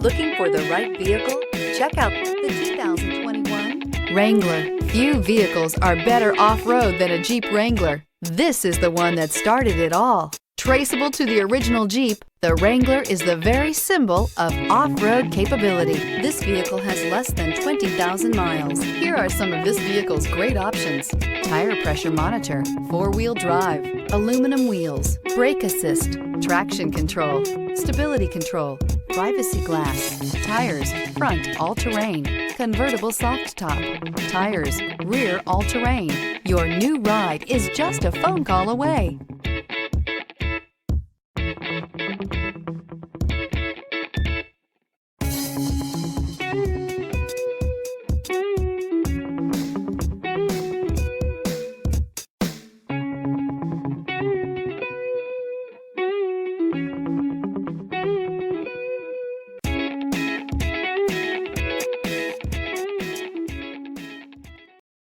Looking for the right vehicle? Check out the 2021 Wrangler. Few vehicles are better off-road than a Jeep Wrangler. This is the one that started it all. Traceable to the original Jeep, the Wrangler is the very symbol of off-road capability. This vehicle has less than 20,000 miles. Here are some of this vehicle's great options: tire pressure monitor, four-wheel drive, aluminum wheels, brake assist, traction control, stability control, privacy glass, tires, front all-terrain, convertible soft top, tires, rear all-terrain. Your new ride is just a phone call away.